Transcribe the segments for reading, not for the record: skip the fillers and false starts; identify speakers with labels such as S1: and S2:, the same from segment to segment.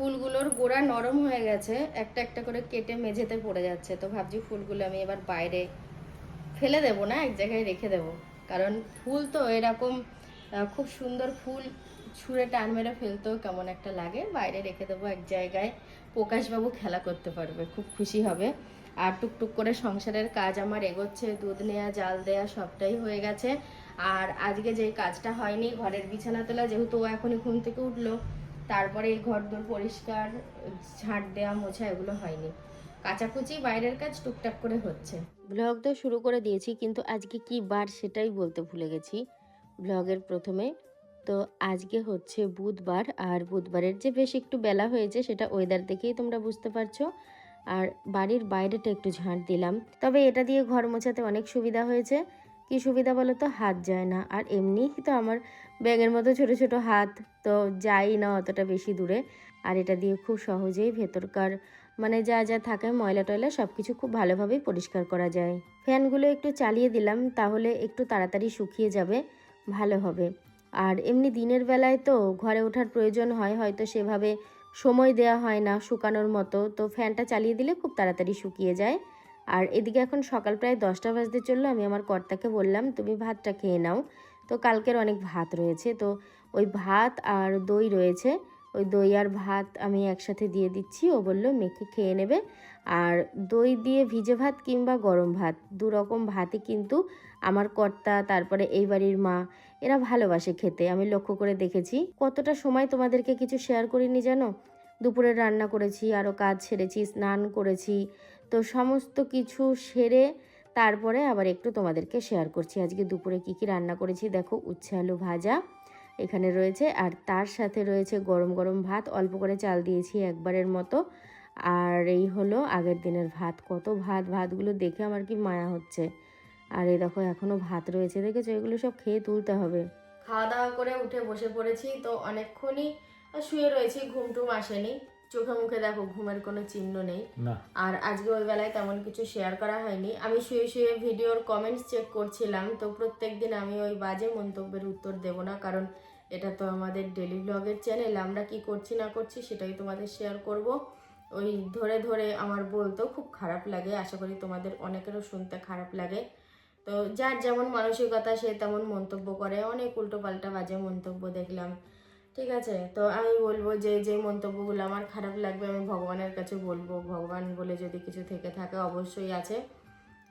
S1: ফুলগুলোর গোড়া নরম হয়ে গেছে, একটা একটা করে কেটে মেঝেতে পড়ে যাচ্ছে। তো ভাবছি ফুলগুলো আমি এবার বাইরে ফেলে দেবো না, এক জায়গায় রেখে দেবো। কারণ ফুল তো এরকম খুব সুন্দর ফুল ছুঁড়ে টান মেরে ফেলতেও কেমন একটা লাগে। বাইরে রেখে দেবো এক জায়গায়, প্রকাশবাবু খেলা করতে পারবে, খুব খুশি হবে। আর টুকটুক করে সংসারের কাজ আমার এগোচ্ছে, দুধ নেওয়া, জাল দেয়া সবটাই হয়ে গেছে। আর আজকে যে কাজটা হয়নি, ঘরের বিছানা তোলা, যেহেতু ও এখনই ঘুম থেকে উঠলো, তারপরে এই ঘর দোর পরিষ্কার, ঝাঁট দেওয়া, মোছা এগুলো হয়নি। কাচাকুচি বাইরের কাজ টুকটাক করে হচ্ছে। ব্লগ তো শুরু করে দিয়েছি, কিন্তু আজকে কি বার সেটাই বলতে ভুলে গেছি ব্লগের প্রথমে। তো আজকে হচ্ছে বুধবার, আর বুধবারের যে বেশ একটু বেলা হয়েছে সেটা ওয়েদার দেখেই তোমরা বুঝতে পারছো। আর বাড়ির বাইরেটা একটু ঝাঁট দিলাম। তবে এটা দিয়ে ঘর মোছাতে অনেক সুবিধা হয়েছে। কি সুবিধা বলো তো? হাত যায় না। আর এমনিই তো আমার ব্যাঙের মতো ছোট ছোট হাত, তো যাই না অতটা বেশি দূরে। আর এটা দিয়ে খুব সহজেই ভেতরকার মানে যা যা থাকে ময়লা টয়লা সব কিছু খুব ভালোভাবেই পরিষ্কার করা যায়। ফ্যানগুলো একটু চালিয়ে দিলাম, তাহলে একটু তাড়াতাড়ি শুকিয়ে যাবে, ভালো হবে। আর এমনি দিনের বেলায় তো ঘরে ওঠার প্রয়োজন হয়, হয়তো সেভাবে সময় দেওয়া হয় না শুকানোর মতো, তো ফ্যানটা চালিয়ে দিলে খুব তাড়াতাড়ি শুকিয়ে যায়। আর এদিকে এখন সকাল প্রায় 10টা বাজতে চললো। আমি আমার কর্তাকে বললাম তুমি ভাতটা খেয়ে নাও। তো কালকের অনেক ভাত রয়েছে, তো ওই ভাত আর দই রয়েছে, ওই দই আর ভাত আমি একসাথে দিয়ে দিচ্ছি। ও বলল মেখে খেয়ে নেবে। আর দই দিয়ে ভিজে ভাত কিংবা গরম ভাত, দু রকম ভাতই কিন্তু আমার কর্তা, তারপরে এই বাড়ির মা, এরা ভালোবাসে খেতে। আমি লক্ষ্য করে দেখেছি। কতটা সময় তোমাদেরকে কিছু শেয়ার করিনি জানো? দুপুরে রান্না করেছি, আরও কাজ সেরেছি, স্নান করেছি, তো সমস্ত কিছু সেরে তারপরে আবার একটু তোমাদেরকে শেয়ার করছি আজকে দুপুরে কি কি রান্না করেছি। দেখো, উচ্ছে আলু ভাজা এখানে রয়েছে, আর তার সাথে রয়েছে গরম গরম ভাত, অল্প করে চাল দিয়েছি একবারের মতো। আর এই হলো আগের দিনের ভাত। কত ভাত, ভাতগুলো দেখে আমার কি মায়া হচ্ছে। আর এই দেখো এখনও ভাত রয়েছে, দেখেছো? এগুলো সব খেয়ে তুলতে হবে। খাওয়া দাওয়া করে উঠে বসে পড়েছি, তো অনেকক্ষণই শুয়ে রয়েছি, ঘুম টুম আসেনি। চোখে মুখে দেখো ঘুমের কোনো চিহ্ন নেই। আর আজকে ওই বেলায় তেমন কিছু শেয়ার করা হয়নি। আমি শুয়ে শুয়ে ভিডিওর কমেন্টস চেক করছিলাম, তো প্রত্যেক দিন আমি ওই বাজে মন্তব্যের উত্তর দেব না, কারণ এটা তো আমাদের ডেলি ব্লগের চ্যানেল। আমরা কি করছি না করছি সেটাই তোমাদের শেয়ার করব। ওই ধরে ধরে আমার বলতেও খুব খারাপ লাগে, আশা করি তোমাদের অনেকেরও শুনতে খারাপ লাগে। তো যার যেমন মানসিকতা সে তেমন মন্তব্য করে, অনেক উল্টো পাল্টা বাজে মন্তব্য দেখলাম। ঠিক আছে, তো আমি বলবো যে যে মন্তব্যগুলো আমার খারাপ লাগবে আমি ভগবানের কাছে বলবো। ভগবান বলে যদি কিছু থেকে থাকে, অবশ্যই আছে,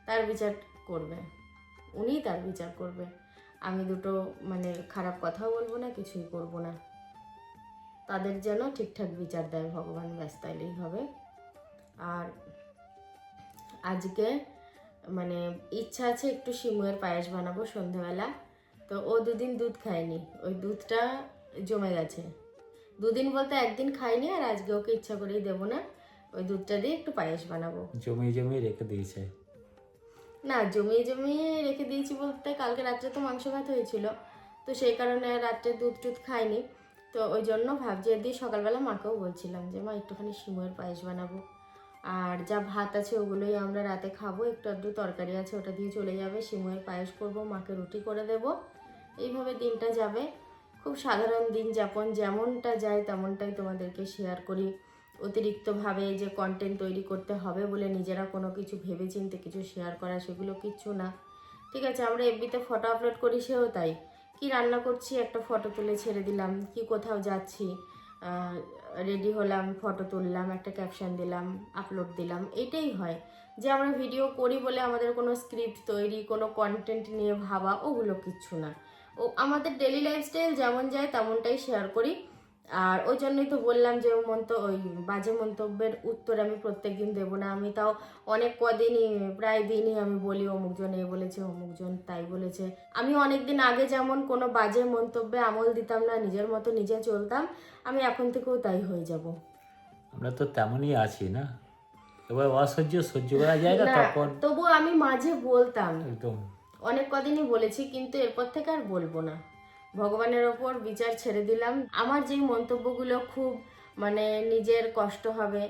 S1: তার বিচার করবে, উনি তার বিচার করবে। আমি দুটো মানে খারাপ কথাও বলবো না, কিছুই করব না। তাদের যেন ঠিকঠাক বিচার দেয় ভগবান, ব্যাস, তাইলেই হবে। আর আজকে মানে ইচ্ছা আছে একটু সিমুয়ের পায়েস বানাবো সন্ধ্যাবেলা। তো ও দুদিন দুধ খায়নি, ওই দুধটা জমে গেছে। দুদিন বলতে একদিন খাইনি, আর আজকে ওকে ইচ্ছা করেই দেবো না, ওই দুধটা দিয়ে একটু পায়েস বানাবো।
S2: জমিয়ে জমিয়ে রেখে দিয়েছে?
S1: না, জমিয়ে জমিয়ে রেখে দিয়েছি বলতে কালকে রাত্রে তো মাংস ভাত হয়েছিল, তো সেই কারণে রাত্রে দুধ টুধ খাইনি। তো ওই জন্য ভাবছি দিয়ে সকালবেলা মাকেও বলছিলাম যে মা একটুখানি সিমুয়ের পায়েস বানাবো। আর যা ভাত আছে ওগুলোই আমরা রাতে খাবো, একটু আধটু তরকারি আছে ওটা দিয়ে চলে যাবে। সিমুয়ের পায়েস করবো, মাকে রুটি করে দেব, এইভাবে দিনটা যাবে। খুব সাধারণ দিন যাপন, যেমনটা যায় তেমনটাই তোমাদেরকে শেয়ার করি। অতিরিক্তভাবে যে কন্টেন্ট তৈরি করতে হবে বলে নিজেরা কোনো কিছু ভেবেচিন্তে কিছু শেয়ার করা, সেগুলো কিচ্ছু না। ঠিক আছে, আমরা এফবিতে ফটো আপলোড করি, সেও তাই। কি রান্না করছি একটা ফটো তুলে ছেড়ে দিলাম, কি কোথাও যাচ্ছি রেডি হলাম, ফটো তুললাম, একটা ক্যাপশন দিলাম, আপলোড দিলাম, এটাই হয়। যে আমরা ভিডিও করি বলে আমাদের কোনো স্ক্রিপ্ট তৈরি, কোনো কন্টেন্ট নিয়ে ভাবা, ওগুলো কিচ্ছু না। ও আমাদের ডেলি লাইফস্টাইল যেমন যায় তেমনটাই শেয়ার করি। আর ওই জন্যই তো বললাম যে ওই বাজে মন্তব্যের উত্তর আমি প্রত্যেক দিন দেবো না। আমি তাও অনেক কদিনই, প্রায় দিনই আমি বলি অমুকজন এ বলেছে, অমুকজন তাই বলেছে। আমি অনেক দিন আগে যেমন কোনো বাজে মন্তব্যে আমল দিতাম না, নিজের মতো নিজে চলতাম, আমি এখন থেকেও তাই হয়ে যাব।
S2: আমরা তো তেমনই আছি না, এবার অসহ্য সহ্য করা যায় না
S1: না,
S2: তখন।
S1: তবু আমি মাঝে বলতাম,
S2: একদম
S1: অনেক কদিনই বলেছি, কিন্তু এরপর থেকে আর বলবো না। ভগবানের ওপর বিচার ছেড়ে দিলাম। আমার যেই মন্তব্যগুলো খুব মানে নিজের কষ্ট হবে,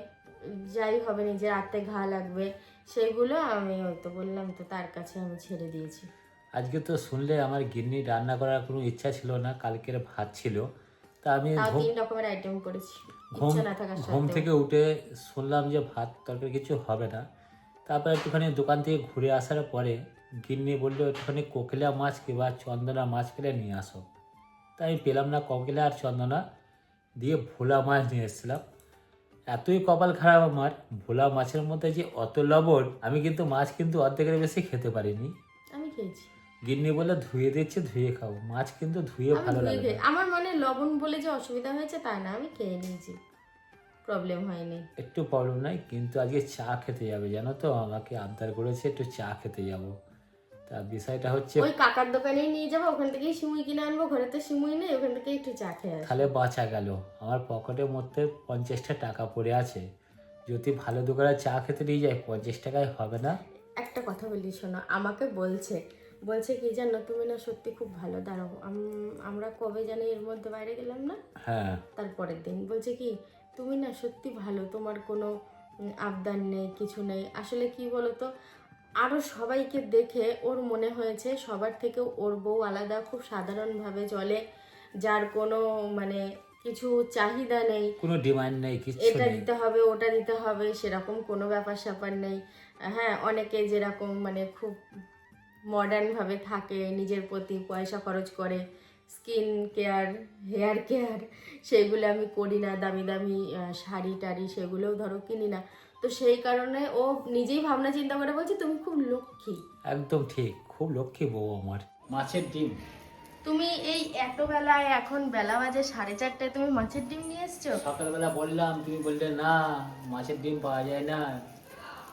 S1: যাই হবে, নিজের আত্মে ঘা লাগবে, সেইগুলো আমি ওই তো বললাম তো তার কাছে আমি ছেড়ে দিয়েছি।
S2: আজকে তো শুনলে আমার গিন্নি রান্না করার কোনো ইচ্ছা ছিল না, কালকের ভাত ছিল, তা আমি
S1: তাও 3 রকমের আইটেম করেছি।
S2: ঘুম
S1: ইচ্ছা না থাকার
S2: ঘুম
S1: সাথে
S2: থেকে উঠে শুনলাম যে ভাত তরকারি কিছু হবে না। তারপর একটুখানি দোকান থেকে ঘুরে আসার পরে গিন্নি বললো একটুখানি কোকিলা মাছ কিংবা চন্দনা মাছ পেলে নিয়ে আসো। তাই আমি পেলাম না কোকিলা আর চন্দনা, দিয়ে ভোলা মাছ নিয়ে এসেছিলাম। এতই কপাল খারাপ আমার, ভোলা মাছের মধ্যে যে অত লবণ, আমি কিন্তু মাছ কিন্তু অর্ধেকের বেশি খেতে পারিনি।
S1: আমি খেয়েছি।
S2: গিন্নি বলে ধুয়ে দিচ্ছে, ধুয়ে খাও। মাছ কিন্তু ধুয়ে
S1: আমি
S2: ভালো
S1: ধুয়ে
S2: লাগে
S1: খেয়ে
S2: না।
S1: আমার মানে লবণ বলে যে অসুবিধা হয়েছে তা না, আমি খেয়ে নিয়েছি, প্রবলেম হয়নি।
S2: একটু প্রবলেম নাই, কিন্তু আজকে চা খেতে যাবে জানো তো, আমাকে আবদার করেছে একটু চা খেতে যাব। তা বিষয়টা হচ্ছে
S1: ওই কাকার দোকানেই নিয়ে যাবো, ওখান থেকেই সিমুই কিনে আনবো, ঘরে তো সিমুই নেই, ওখান থেকে একটু চা খেয়ে আসবো।
S2: তাহলে বাঁচা গেল। আমার পকেটের মধ্যে 50টা টাকা পড়ে আছে, যদি ভালো দোকানে চা খেতে নিয়ে যায় 50 টাকায় হবে না।
S1: একটা কথা বলি শোনো, আমাকে বলছে বলছে কি জানো, তুমি না সত্যি খুব ভালো। দাঁড়াও, আমরা কবে জানি এর মধ্যে বাইরে গেলাম না,
S2: হ্যাঁ,
S1: তারপরের দিন বলছে কি তুমি না সত্যি ভালো, তোমার কোনো আবদার নেই, কিছু নেই। আসলে কি বলো তো, আরও সবাইকে দেখে ওর মনে হয়েছে সবার থেকে ওর বউ আলাদা, খুব সাধারণভাবে চলে, যার কোনো মানে কিছু চাহিদা নেই,
S2: কোনো ডিমান্ড নেই, কিচ্ছু
S1: এটা
S2: নেই।
S1: দিতে হবে ওটা দিতে হবে সেরকম কোনো ব্যাপার স্যাপার নেই। হ্যাঁ, অনেকে যেরকম মানে খুব মডার্নভাবে থাকে, নিজের প্রতি পয়সা খরচ করে, স্কিন কেয়ার, হেয়ার কেয়ার, সেগুলো আমি করি না। দামি দামি শাড়ি টাড়ি সেগুলোও ধরো কিনি না। তো সেই কারণে ও নিজেই ভাবনা চিন্তা করে বলছে তুমি খুব লক্ষ্মী।
S2: একদম ঠিক, খুব লক্ষ্মী বউ আমার। মাছের ডিম,
S1: তুমি এই এত বেলায়, এখন বেলা বাজে 4:30টায়, তুমি মাছের ডিম নিয়ে এসছো?
S2: সকালবেলা বললাম, তুমি বললে না মাছের ডিম পাওয়া যায় না।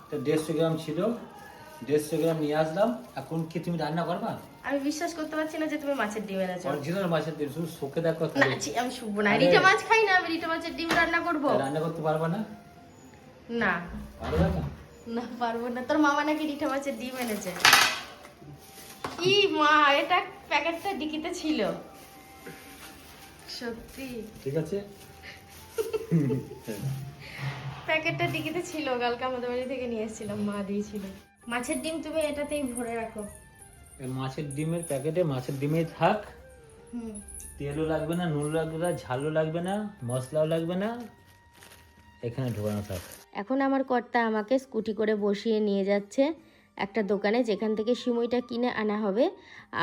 S2: তো 150 গ্রাম ছিল, 150 গ্রাম নিয়ে আসলাম। এখন কি তুমি রান্না করবা?
S1: আমি বিশ্বাস করতে পারছি না যে তুমি মাছের ডিম এনেছো।
S2: অরিজিনাল মাছের ডিম, শুধু শুকে দেখো
S1: না
S2: খালি।
S1: ছি, আমি শুকবো না, রিটা মাছ খাই না, আমি রিটা মাছের ডিম রান্না করবো
S2: রান্না করতে পারবা না?
S1: না?
S2: পারবে না?
S1: না পারবো না। তোর মামা নাকি রিটা মাছের ডিম এনেছে। ই মা, এটা প্যাকেটটা ডিকিতে ছিল সত্যি?
S2: ঠিক আছে।
S1: প্যাকেটটা ডিকিতে ছিল, কালকে আমাদের বাড়ি থেকে নিয়ে এসেছিলাম, মা দিয়েছিল। মাছের ডিম তুমি এটাতেই ভরে রাখো।
S2: এই মাছের ডিমের প্যাকেটে মাছের ডিমেই থাক।
S1: হুম।
S2: তেলও লাগবে না, নুন লাগবে না, ঝালও লাগবে না, মশলাও লাগবে না, এখানে ঢোকানো থাক।
S1: এখন আমার কর্তা আমাকে স্কুটি করে বসিয়ে নিয়ে যাচ্ছে একটা দোকানে, যেখান থেকে সিমুইটা কিনে আনা হবে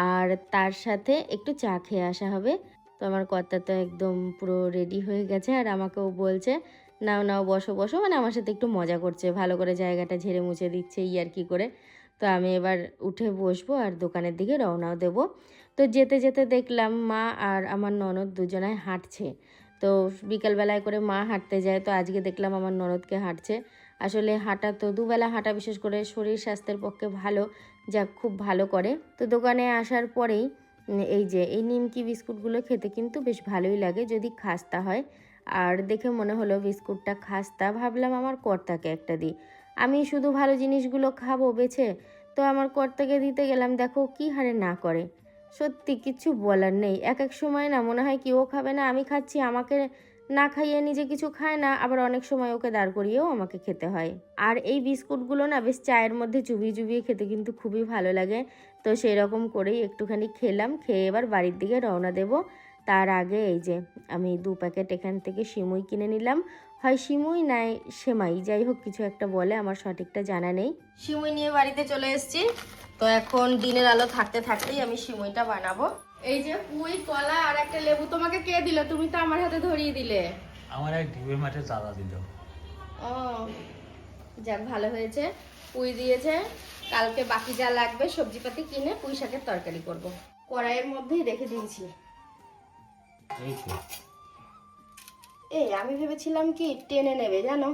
S1: আর তার সাথে একটু চা খেয়ে আসা হবে। তো আমার কর্তা তো একদম পুরো রেডি হয়ে গেছে, আর আমাকেও বলছে নাও নাও বসো বসো, মানে আমার সাথে একটু মজা করছে, ভালো করে জায়গাটা ঝেড়ে মুছে দিচ্ছে আর কি করে। তো আমি এবার উঠে বসবো আর দোকানের দিকে রওনাও দেবো। তো যেতে যেতে দেখলাম মা আর আমার ননদ দুজনায় হাঁটছে। তো বিকালবেলায় করে মা হাঁটতে যায়, তো আজকে দেখলাম আমার ননদকে হাঁটছে। আসলে হাঁটা তো দুবেলা হাঁটা বিশেষ করে শরীর স্বাস্থ্যের পক্ষে ভালো, যা খুব ভালো করে। তো দোকানে আসার পরেই এই যে এই নিমকি বিস্কুটগুলো খেতে কিন্তু বেশ ভালোই লাগে যদি খাস্তা হয়। আর দেখে মনে হলো বিস্কুটটা খাস্তা, ভাবলাম আমার কর্তাকে একটা দিই। আমি শুধু ভালো জিনিসগুলো খাবো বেছে, তো আমার কর্তাকে দিতে গেলাম, দেখো কি হারে না করে। সত্যি কিছু বলার নেই, এক এক সময় না মনে হয় কি ও খাবে না আমি খাচ্ছি, আমাকে না খাইয়ে নিজে কিছু খায় না, আবার অনেক সময় ওকে দাঁড় করিয়েও আমাকে খেতে হয়। আর এই বিস্কুটগুলো না বেশ চায়ের মধ্যে চুবিয়ে চুবিয়ে খেতে কিন্তু খুবই ভালো লাগে। তো সেই রকম করেই একটুখানি খেলাম, খেয়ে এবার বাড়ির দিকে রওনা দেব। তার আগে এই যে আমি 2 প্যাকেট এখান থেকে সিমুই কিনে নিলাম, হয় সিমুই নাই সেমাই, যাই হোক কিছু একটা বলে, আমার সঠিকটা জানা নেই। সিমুই নিয়ে বাড়িতে চলে এসেছি। তো এখন দিনের আলো থাকতে থাকতেই আমি সিমুইটা বানাবো। এই যে পুই, কলা আর একটা লেবু তোমাকে কে দিল? তুমি তো আমার হাতে ধরিয়ে দিলে।
S2: আমার এক ডিমের মাঠে চাঁদা দিল।
S1: ও যাক, ভালো হয়েছে, পুই দিয়েছে। কালকে বাকি যা লাগবে সবজিপাতি কিনে পুঁই শাকের তরকারি করব। কড়াইয়ের মধ্যেই রেখে দিয়েছি।
S2: এই তো
S1: এই আমি ভেবেছিলাম কি টেনে নেবে জানো,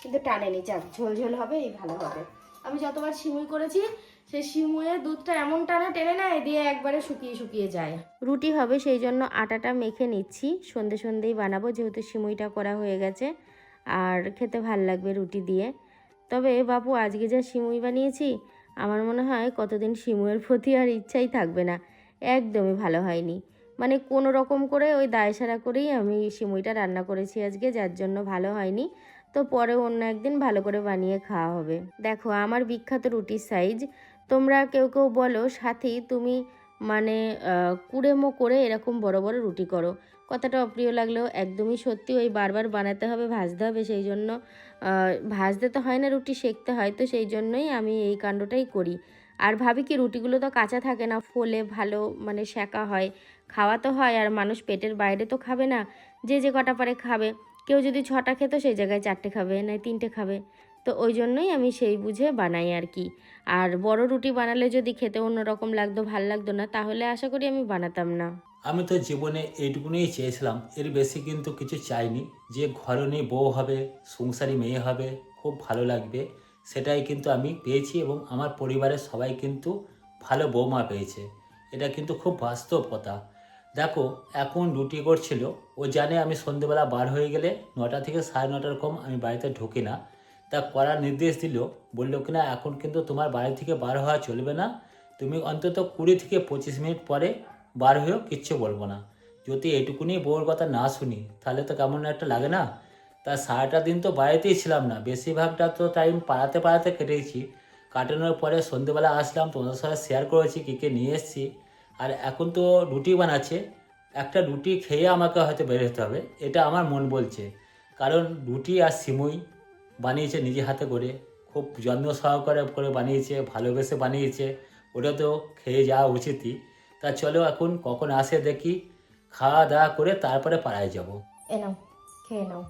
S1: কিন্তু টানেনি। যাক, ঝোল ঝোল হবে, এই ভালো হবে। আমি যতবার সিমুই করেছি সেই সিমুইয়ের দুধটা এমন টানা টেনে নেয়, দিয়ে একবারে শুকিয়ে শুকিয়ে যায়। রুটি হবে সেই জন্য আটাটা মেখে নিচ্ছি, সন্ধে সন্ধেই বানাবো যেহেতু সিমুইটা করা হয়ে গেছে, আর খেতে ভাল লাগবে রুটি দিয়ে। তবে বাপু আজকে যা সিমুই বানিয়েছি, আমার মনে হয় কতদিন সিমুইয়ের প্রতি আর ইচ্ছাই থাকবে না। একদমই ভালো হয়নি, মানে কোনো রকম করে ওই দায়সারা করেই আমি সিমুইটা রান্না করেছি আজকে, যার জন্য ভালো হয়নি। তো পরে অন্য একদিন ভালো করে বানিয়ে খাওয়া হবে। দেখো আমার বিখ্যাত রুটির সাইজ, তোমরা কেউ কেউ বলো সাথী তুমি মানে কুড়েমো করে এরকম বড় বড় রুটি করো। কথাটা অপ্রিয় লাগলেও একদমই সত্যি, ওই বারবার বানাতে হবে, ভাজতে হবে, সেই জন্য ভাজতে তো হয় না, রুটি সেঁকতে হয়, তো সেই জন্যই আমি এই কাণ্ডটাই করি। আর ভাবি কি রুটিগুলো তো কাঁচা থাকে না, ফোলে ভালো মানে সেঁকা হয়, খাওয়া তো হয়, আর মানুষ পেটের বাইরে তো খাবে না, যে যে কটা পারে খাবে। কেউ যদি 6টা খেত সেই জায়গায় 4টে খাবে, নয় 3টে খাবে। তো ওই জন্যই আমি সেই বুঝে বানাই আর কি। আর বড় রুটি বানালে যদি খেতে অন্যরকম লাগতো, ভাল লাগতো না, তাহলে আশা করি আমি বানাতাম না।
S2: আমি তো জীবনে এইটুকুনিই চেয়েছিলাম, এর বেশি কিন্তু কিছু চাইনি। যে ঘরণী বউ হবে, সংসারী মেয়ে হবে, খুব ভালো লাগবে, সেটাই কিন্তু আমি পেয়েছি এবং আমার পরিবারের সবাই কিন্তু ভালো বৌমা পেয়েছে। এটা কিন্তু খুব বাস্তব কথা। দেখো, এখন রুটি করছিল, ও জানে আমি সন্ধেবেলা বার হয়ে গেলে 9টা থেকে 9:30 কম আমি বাড়িতে ঢুকি না। তা করার নির্দেশ দিল, বললো কিনা এখন কিন্তু তোমার বাড়ি থেকে বার হওয়া চলবে না, তুমি অন্তত 20 থেকে 25 মিনিট পরে বার হয়েও কিচ্ছু বলবো না। যদি এটুকুনি বউর কথা না শুনি তাহলে তো কেমন একটা লাগে না। তা সারাটা দিন তো বাড়িতেই ছিলাম না, বেশিরভাগটা তো টাইম পাড়াতে পাড়াতে কেটেছি। কাটানোর পরে সন্ধেবেলা আসলাম, তোমাদের সাথে শেয়ার করেছি কী কে নিয়ে এসেছি। আর এখন তো রুটি বানাচ্ছে, একটা রুটি খেয়ে আমাকে হয়তো বের হতে হবে, এটা আমার মন বলছে। কারণ রুটি আর সিমুই বানিয়েছে নিজে হাতে করে, খুব যত্ন সহকারে করে বানিয়েছে, ভালোবেসে বানিয়েছে, ওটা তো খেয়ে যাওয়া উচিতই। তা চলো এখন কখন আসে দেখি, খাওয়া দাওয়া করে তারপরে পাড়ায় যাব।
S1: এ নাও, খেয়ে নাও,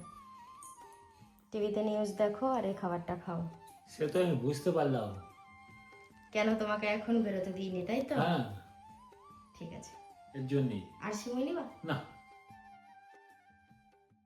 S1: টিভিতে নিউজ দেখো আর এই খাবারটা খাও।
S2: সে তো আমি বুঝতে পারলাম।
S1: কেন তোমাকে এখন বেরোতে দিইনি, তাই তো?
S2: হ্যাঁ,
S1: ঠিক আছে।
S2: এর জন্যই।
S1: আর সিমুই নিবা?
S2: না,